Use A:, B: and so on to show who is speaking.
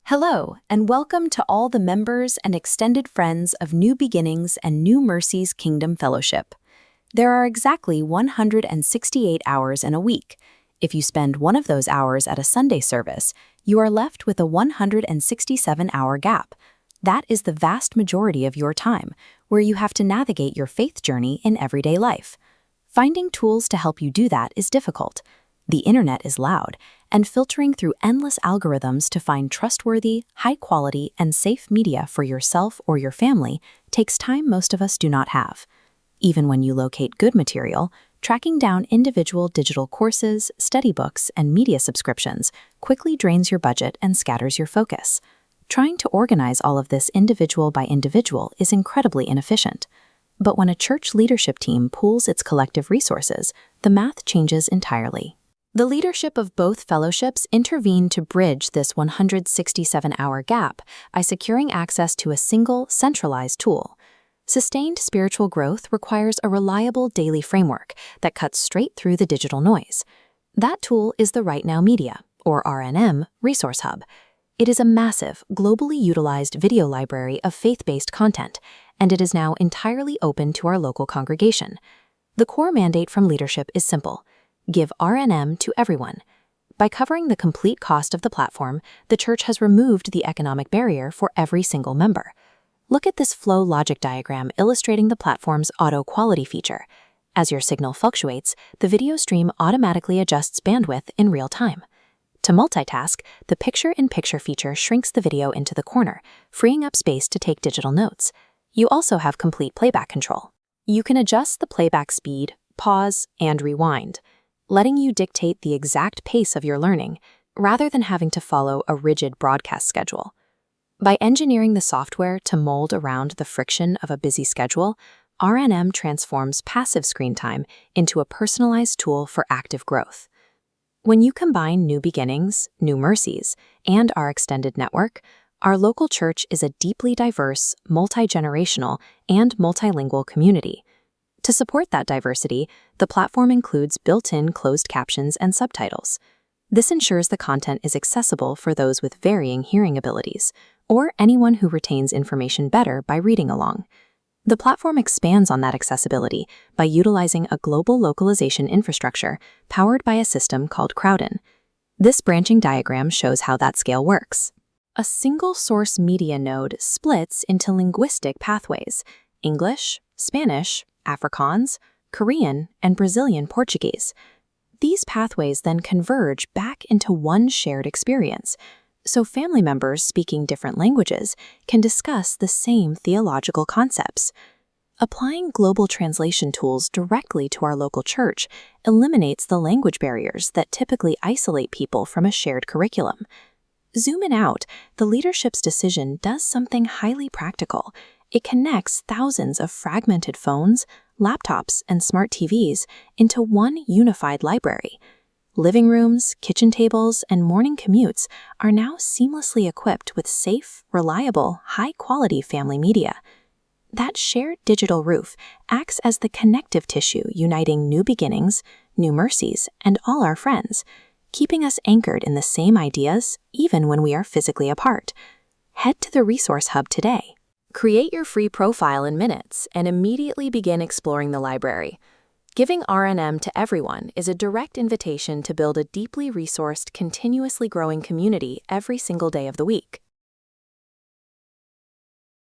A: Hello, and welcome to all the members and extended friends of New Beginnings and New Mercies Kingdom Fellowship. There are exactly 168 hours in a week. If you spend one of those hours at a Sunday service, you are left with a 167-hour gap. That is the vast majority of your time, where you have to navigate your faith journey in everyday life. Finding tools to help you do that is difficult. The internet is loud, and filtering through endless algorithms to find trustworthy, high-quality, and safe media for yourself or your family takes time most of us do not have. Even when you locate good material, tracking down individual digital courses, study books, and media subscriptions quickly drains your budget and scatters your focus. Trying to organize all of this individual by individual is incredibly inefficient. But when a church leadership team pools its collective resources, the math changes entirely. The leadership of both fellowships intervened to bridge this 167-hour gap by securing access to a single, centralized tool. Sustained spiritual growth requires a reliable daily framework that cuts straight through the digital noise. That tool is the RightNow Media, or RNM, resource hub. It is a massive, globally utilized video library of faith-based content, and it is now entirely open to our local congregation. The core mandate from leadership is simple: give RNM to everyone. By covering the complete cost of the platform, the church has removed the economic barrier for every single member. Look at this flow logic diagram illustrating the platform's auto quality feature. As your signal fluctuates, the video stream automatically adjusts bandwidth in real time. To multitask, the picture-in-picture feature shrinks the video into the corner, freeing up space to take digital notes. You also have complete playback control. You can adjust the playback speed, pause, and rewind, letting you dictate the exact pace of your learning, rather than having to follow a rigid broadcast schedule. By engineering the software to mold around the friction of a busy schedule, RNM transforms passive screen time into a personalized tool for active growth. When you combine New Beginnings, New Mercies, and our extended network, our local church is a deeply diverse, multi-generational, and multilingual community. To support that diversity, the platform includes built-in closed captions and subtitles. This ensures the content is accessible for those with varying hearing abilities, or anyone who retains information better by reading along. The platform expands on that accessibility by utilizing a global localization infrastructure powered by a system called Crowdin. This branching diagram shows how that scale works. A single source media node splits into linguistic pathways: English, Spanish, Afrikaans, Korean, and Brazilian Portuguese. These pathways then converge back into one shared experience, so family members speaking different languages can discuss the same theological concepts. Applying global translation tools directly to our local church eliminates the language barriers that typically isolate people from a shared curriculum. Zooming out, the leadership's decision does something highly practical. It connects thousands of fragmented phones, laptops, and smart TVs into one unified library. Living rooms, kitchen tables, and morning commutes are now seamlessly equipped with safe, reliable, high-quality family media. That shared digital roof acts as the connective tissue uniting New Beginnings, New Mercies, and all our friends, keeping us anchored in the same ideas even when we are physically apart. Head to the Resource Hub today. Create your free profile in minutes and immediately begin exploring the library. Giving RNM to everyone is a direct invitation to build a deeply resourced, continuously growing community every single day of the week.